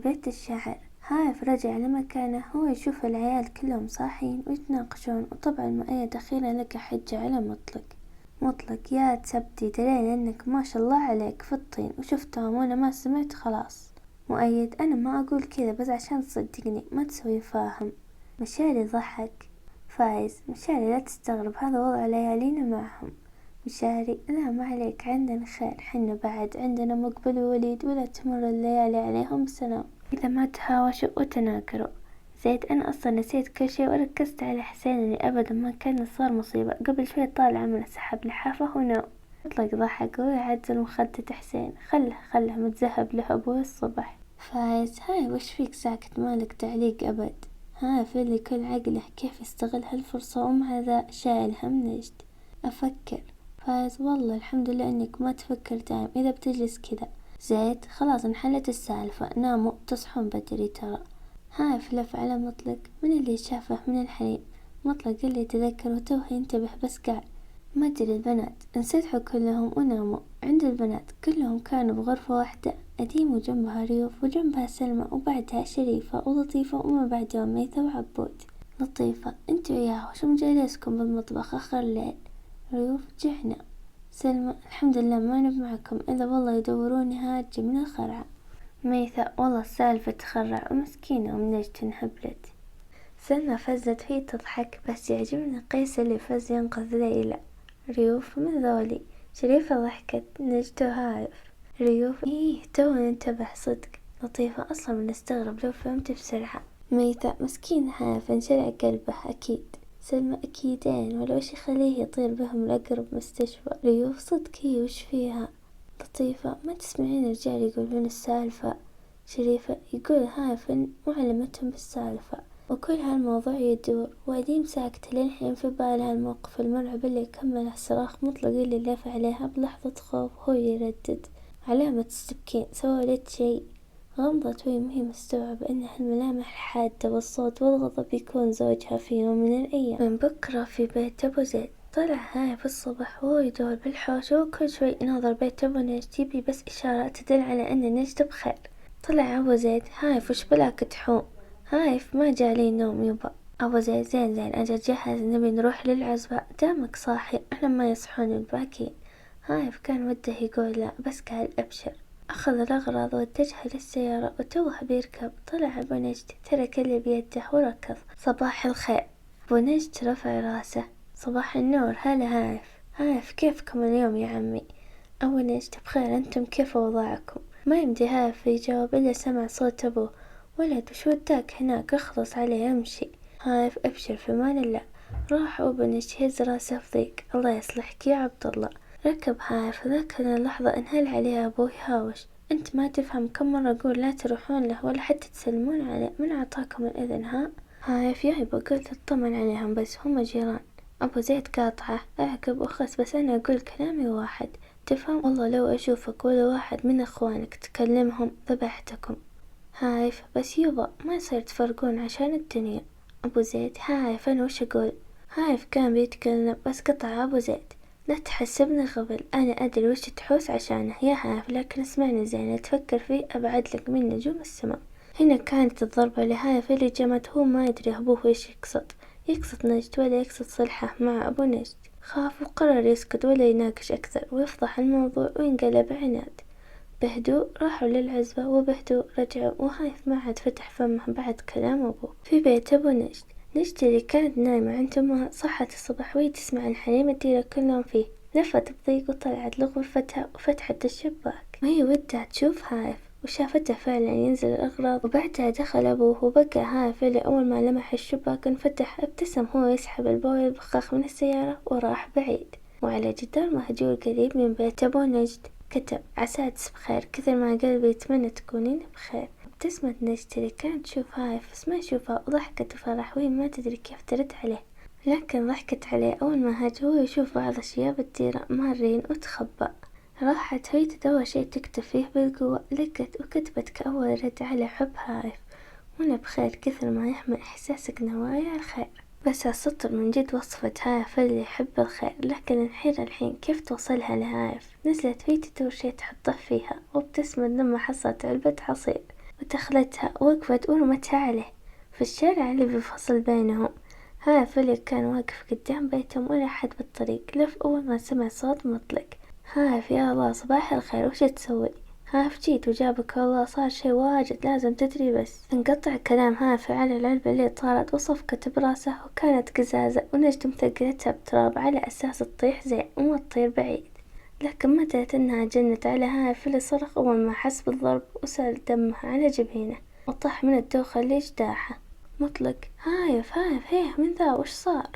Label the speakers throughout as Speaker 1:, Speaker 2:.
Speaker 1: بيت الشعر. هايف رجع لمكانه، هو يشوف العيال كلهم صاحيين ويتناقشون، وطبعا مؤيد أخيرا لقى حجة على مطلق يا تسبتي دليل انك ما شاء الله عليك في الطين وشفتهم وانا ما سمعت خلاص. مؤيد انا ما اقول كذا بس عشان تصدقني ما تسوي فاهم. مشاري ضحك. فايز مشاري لا تستغرب هذا وضع ليالينا معهم. مشاري لا ما عليك عندنا خير حنا بعد عندنا مقبل ووليد ولا تمر الليالي عليهم بسلام إذا ما تهاوشوا وتناكروا. زيد أنا أصلا نسيت كل شي وركزت على حسين اللي أبدا ما كان صار مصيبة قبل شوي طالع منه سحب لحافه ونام. مطلق ضحك ويعدل مخدة حسين خله متذهب له أبوه الصبح. فايز هاي وش فيك ساكت مالك تعليق أبد. هاي في اللي كل عقله كيف يستغل هالفرصة ومع ذا شايل هم نجد. أفكر. فايز والله الحمد لله انك ما تفكر دايم اذا بتجلس كذا. زيد خلاص انحلت السالفة ناموا تصحون بدري ترى. هايف لف على مطلق من اللي شافه من الحليم. مطلق اللي تذكر وتوه ينتبه بس قال ما ادري البنات انسدحوا كلهم وناموا. عند البنات كلهم كانوا بغرفة واحدة أديم وجنبها ريوف وجنبها سلمى وبعدها شريفة ولطيفة وما بعدهم ميثة وعبود. لطيفة انت وياه شو مجالسكم بالمطبخ آخر الليل؟ ريوف جحنا. سلمى الحمد لله ما نب معكم إلا والله يدوروني هاجي من الخرعة. ميثة والله السالفة تخرع ومسكينة ومنجد انهبلت. سلمى فزت وهي تضحك بس يعجبني قيس اللي فز ينقذ ليلى. ريوف من ذولي. شريفة ضحكت نجد هايف. ريوف تو انتبه صدق. لطيفة أصلا بنستغرب لو فهمت بسرعة. ميثة مسكين هايف انشرع قلبه أكيد. سلمى أكيدين ولا وش يخليه يطير بهم لأقرب مستشفى. ريوف صدق هي وش فيها. لطيفة ما تسمعين الرجال يقولون السالفة. شريفة يقول هايف معلمتهم بالسالفة وكل هالموضوع يدور وأديم ساكتة للحين في بالها الموقف المرعب اللي كمله صراخ مطلق اللي لف عليها بلحظة خوف وهو يردد علامة استبكين سوالت شي. غمضت وهي مهي مستوعبة ان هالملامح الحادة والصوت والغضب يكون زوجها في يوم من الأيام. من بكرة في بيت أبو زيد طلع هاي في الصبح وهو يدور بالحوش وكل شوي يناظر بيت أبو نجد يبي بس إشارات تدل على أن نجد بخير. طلع أبو زيد هايف وش بلاك تحوم. هايف ما جالي نوم يبا. أبو زيد زين أجل جهز نبي نروح للعزبة دامك صاحي أنا ما يصحون الباقين. هايف كان وده يقول لا بس قال أبشر. أخذ الأغراض واتجه للسيارة وتوه بيركب طلع أبو نجد ترك اللي بيده وركض. صباح الخير. أبو نجد رفع راسه. صباح النور هلا هايف. هايف كيفكم اليوم يا عمي. أبو نجد بخير أنتم كيف وضعكم. ما يمدي هايف يجاوب إلا سمع صوت أبوه. ولد وش وداك هناك اخلص عليه امشي. هايف أبشر في امان الله. راح أبو نجد يهز راسه بضيق. الله يصلحك يا عبد الله. ركب هايف ذاك اللحظة انهال عليه أبوه يهاوش. أنت ما تفهم كم مرة أقول لا تروحون له ولا حتى تسلمون عليه من أعطاكم الإذن ها. هايف ياهب قلت اطمن عليهم بس هم جيران. أبو زيد قاطعه أعقب أخس بس أنا أقول كلامي واحد تفهم. والله لو أشوفك ولا واحد من أخوانك تكلمهم ذبحتكم. هايف بس يبا ما يصير تفرقون عشان الدنيا. أبو زيد هايف أنا وش أقول. هايف كان بيتكلم بس قطع أبو زيد. لا تحسبني غبل أنا أدري وش تحوس عشانه يا هايف لكن اسمعني زين تفكر فيه أبعد لك من نجوم السماء. هنا كانت الضربة لهايف اللي جمت هو ما يدري أبوه وش يقصد نجد ولا يقصد صلحه مع أبو نجد. خاف وقرر يسكت ولا يناقش أكثر ويفضح الموضوع وينقلب عناد. بهدوء راحوا للعزبة وبهدوء رجعوا وهايف ما عاد فتح فمه بعد كلام أبوه. في بيت أبو نجد اللي كانت نايمة عند أمها صحت الصبح وهي تسمع الحليم الديرة كلهم فيه. لفت بضيق وطلعت لغرفتها وفتحت الشباك وهي ودها تشوف هايف وشافته فعلا ينزل الأغراض. وبعدها دخل أبوه وبقى هايف اللي أول ما لمح الشباك انفتح ابتسم هو يسحب البول البخاخ من السيارة وراح بعيد. وعلى جدار مهجور قريب من بيت أبو نجد كتب عساس بخير كثر ما قلبي يتمنى تكونين بخير. ابتسمت نجد اللي كانت تشوف هايف بس ما يشوفها وضحكت بفرح وهي ما تدري كيف ترد عليه. لكن ضحكت عليه أول ما هاج هو يشوف بعض أشياء بالديرة مارين وتخبأ. راحت هي تدور شي تكتب فيه بالقوة لقت وكتبت كأول رد على حب هايف وانا بخير كثر ما يحمل إحساسك نوايا الخير. بس هالسطر من جد وصفت هايف اللي يحب الخير لكن الحين كيف توصلها لهايف. نزلت فيه تدور شي تحطه فيها وابتسمت لما حصلت علبة عصير ودخلتها ووقفت ورمتها عليه في الشارع اللي بفصل بينهم. هايف اللي كان واقف قدام بيتهم ولا حد بالطريق لف أول ما سمع صوت مطلق. هايف يا الله صباح الخير وش تسوي؟ هايف جيت وجابك والله صار شي واجد لازم تدري بس. انقطع كلام هايف على العلبة اللي طارت وصفقت براسه وكانت قزازة ونجد مثقلتها بتراب على أساس تطيح زين وما تطير بعيد. لكن ما درت انها جنت على هايف اللي صرخ اول ما حس بالضرب وسال دمه على جبينه وطاح من الدوخة اللي اجتاحه. مطلق هايف هيه من ذا وش صار؟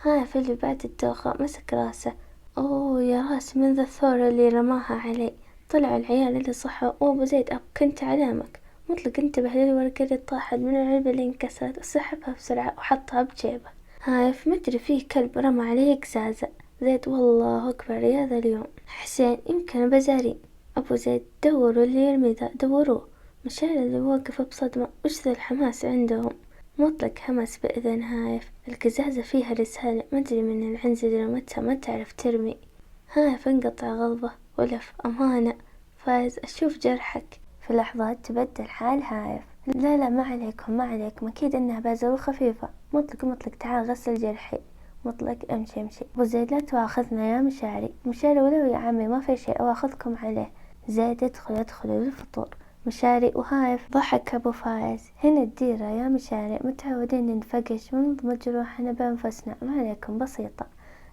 Speaker 1: هايف اللي بعد الدوخة مسك راسه. اوه يا راسي من ذا الثورة اللي رماها علي. طلع العيال اللي صحوا وابو زيد كنت علامك. مطلق انتبه للورقة اللي طاحت من العلبة اللي انكسرت وسحبها بسرعة وحطها بجيبه. هايف مدري فيه كلب رمى عليه قزازة. زيد والله أكبر يا ذا اليوم. حسين يمكن بزارين. أبو زيد دوروا اللي يرمي ذا دوروه. مشعل اللي واقف بصدمة وش ذا الحماس عندهم. مطلق همس بإذن هايف. القزازة فيها رسالة مدري من العنزة اللي رمتها ما تعرف ترمي. هايف انقطع غضبه ولف أمانة. فايز أشوف جرحك. في لحظات تبدل حال هايف. لا ما عليكم أكيد إنها بازل خفيفة. مطلق تعال غسل جرحي. مطلق امشي. ابو زيد لا تواخذنا يا مشاري ولو يا عمي ما في شيء اواخذكم عليه. زيد ادخلوا للفطور. مشاري وهايف ضحك ابو فايز. هنا الديرة يا مشاري متعودين نفقش ونضمد جروحنا بانفسنا ما عليكم بسيطة.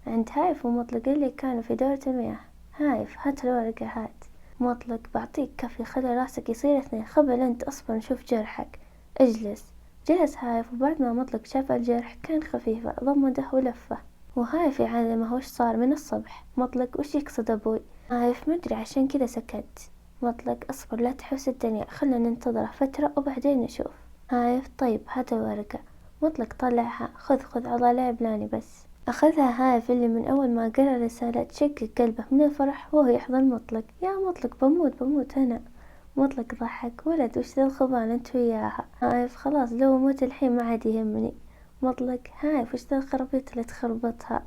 Speaker 1: عند هايف ومطلق اللي كانوا في دورة المياه. هايف هات الورقة هات. مطلق بعطيك كفي خلي راسك يصير 2 خبل انت اصبر نشوف جرحك. اجلس. جلس هايف وبعد ما مطلق شاف الجرح كان خفيفة ضمده ولفه. وهايف يعلمه وش صار من الصبح. مطلق وش يقصد أبوي؟ هايف مدري عشان كذا سكت. مطلق أصبر لا تحوس الدنيا خلنا ننتظره فترة وبعدين نشوف. هايف طيب هات الورقة. مطلق طلعها خذ عضلة بلاني بس. أخذها هايف اللي من أول ما قرأ الرسالة تشقق قلبه من الفرح وهو يحضن مطلق. يا مطلق بموت أنا. مطلق ضحك ولد وش ذا الخبان انت وياها. هايف خلاص لو موت الحين ما عاد يهمني. مطلق هايف وش ذا الخرابيط اللي تخربطها.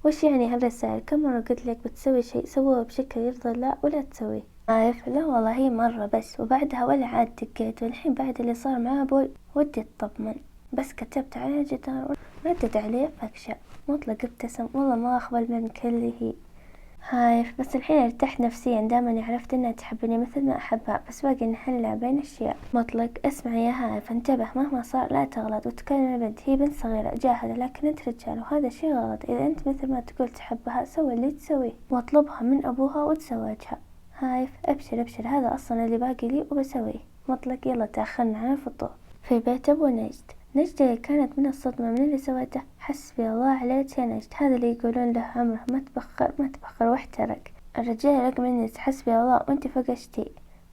Speaker 1: وش يعني هالرسائل كم مرة قلت لك بتسوي شيء سووه بشكل يرضى الله ولا تسويه. هايف لا والله هي مرة بس وبعدها ولا عاد دقيت والحين بعد اللي صار مع أبوي ودي اطمن. بس كتبت على الجدار ردت عليه فكشة. مطلق ابتسم والله ما أقبل منك اللي هي. هايف بس الحين ارتحت نفسيا دامني عرفت انها تحبني مثل ما احبها بس باقي نحلها بين اشياء. مطلق اسمع يا هايف انتبه مهما صار لا تغلط وتكلم البنت هي بنت صغيرة جاهلة لكن انت رجال وهذا شي غلط. اذا انت مثل ما تقول تحبها سوي اللي تسويه واطلبها من ابوها وتزوجها. هايف ابشر هذا اصلا اللي باقي لي وبسويه. مطلق يلا تأخرنا عن الفطور. في بيت ابو نجد اللي كانت من الصدمة من اللي سوته. حسبي الله عليك يا نجد هذا اللي يقولون له عمره ما تبخر واحترق. الرجال رقم النجد حسبي الله وانت فقشتي.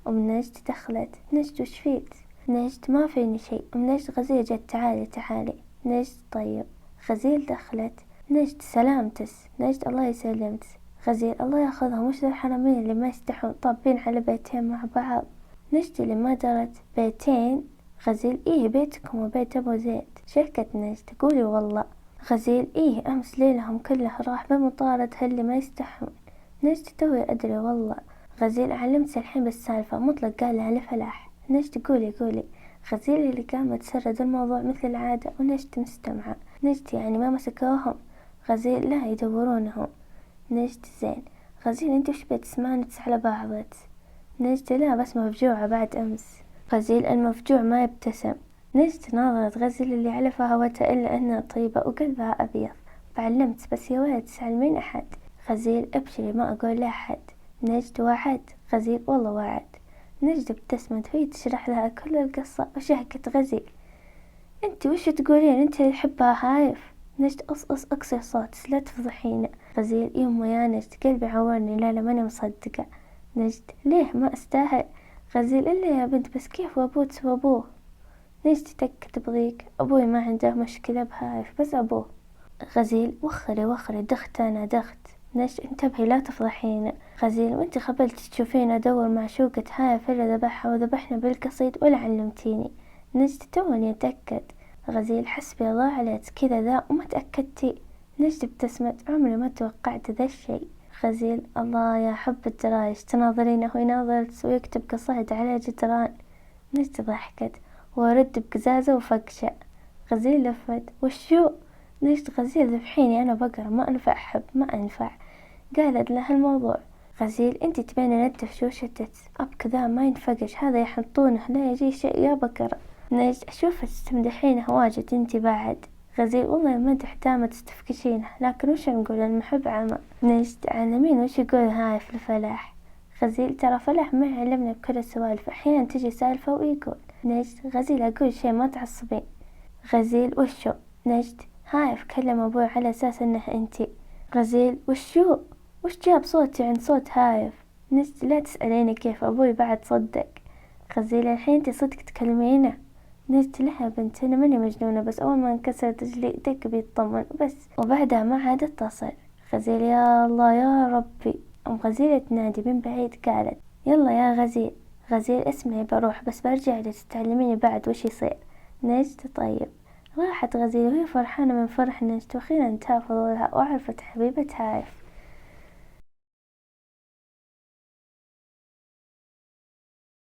Speaker 1: نجد دخلت. نجد وش فيك؟ نجد ما فيني شيء. نجد غزيل جت تعالي. نجد طيب. غزيل دخلت. نجد سلامتس. نجد الله يسلمت. غزيل الله ياخذهم وش ذا الحرامين اللي ما يستحون طابين على بيتين مع بعض. نجد اللي ما درت بيتين. غزيل ايه بيتكم وبيت ابو زيد شركة نجد تقولي والله. غزيل ايه امس ليلهم كله راح بمطارد هاللي ما يستحون. نجد توي ادري والله. غزيل علمت الحين بالسالفة. مطلق قال لها لفلاح. نجد قولي. غزيل اللي قامت تسرد الموضوع مثل العادة ونجد مستمعة. نجد يعني ما مسكوهم. غزيل لا يدورونهم. نجد زين. غزيل انت وش بتسمعنتس على بعضت. نجد لا بس مفجوعة بعد امس. غزيل المفجوع ما يبتسم. نجد ناظرت غزيل اللي على فهوتها إلا أنها طيبة وقلبها أبيض. بعلمت بس يا ولد تسألمين أحد. غزيل ابشري ما أقول لأحد. نجد وعد. غزيل والله وعد. نجد ابتسمت وهي تشرح لها كل القصة وشهقت غزيل. انت وش تقولين انت اللي تحبها هايف. نجد اقصي صوت لا تفضحينا. غزيل يمه يا نجد قلبي عورني لا ماني مصدقة. نجد ليه ما استاهل. غزيل إلا يا بنت بس كيف وابوه تسوى أبوه. ليش تتأكد بضيق. أبوي ما عنده مشكلة بهايف بس أبوه. غزيل وخري دخت. نجد انتبهي لا تفضحينا. غزيل وانت خبلت تشوفين أدور معشوقة هايف إلا ذبحها وذبحنا بالقصيد ولا علمتيني. نجد توني أتأكد. غزيل حسبي الله عليك كذا ذا وما تأكدتي. نجد ابتسمت عمري ما توقعت ذا الشيء. غزيل الله يا حب الدرايش تناظرينه ويناظرك ويكتب قصائد على جدران. نجد ضحكت ورد بقزازة وفقشة. غزيل لفت وشو؟ نجد غزيل ذبحيني أنا بقرة ما أنفع أحب ما أنفع. قالت له الموضوع. غزيل انتي تبين ندف شو شتت أب كذا ما ينفقش هذا يحطونه لا يجي شيء يا بقرة. نجد أشوفك تستمدحينه واجد انتي بعد. غزيل والله المدح دامة تستفكشينه لكن وش نقول المحب عمى. نجد علمين وش يقول هاي في الفلاح. غزيل ترى فلاح ما يعلمنا بكل السوالف أحيانا تجي سالفة ويقول. نجد غزيل أقول شي ما تعصبين. غزيل وشو؟ نجد هايف كلم أبوي على أساس إنه أنتي. غزيل وشو؟ وش جاب صوتي عن صوت هايف؟ نجد لا تسأليني كيف أبوي بعد صدق. غزيل الحين انتي صدق تكلمينه؟ نجد لها بنت أنا ماني مجنونة بس أول ما انكسرت رجلي دق بيطمن بس وبعدها ما عاد اتصل. غزيل يا الله يا ربي. أم غزيل تنادي من بعيد قالت يلا يا غزيل. غزيل اسمعي بروح بس برجع تتعلميني بعد وش يصير. نجد طيب. راحت غزيل وهي فرحانة من فرح نجد وأخيرا انتهى فضولها وعرفت حبيبة هايف.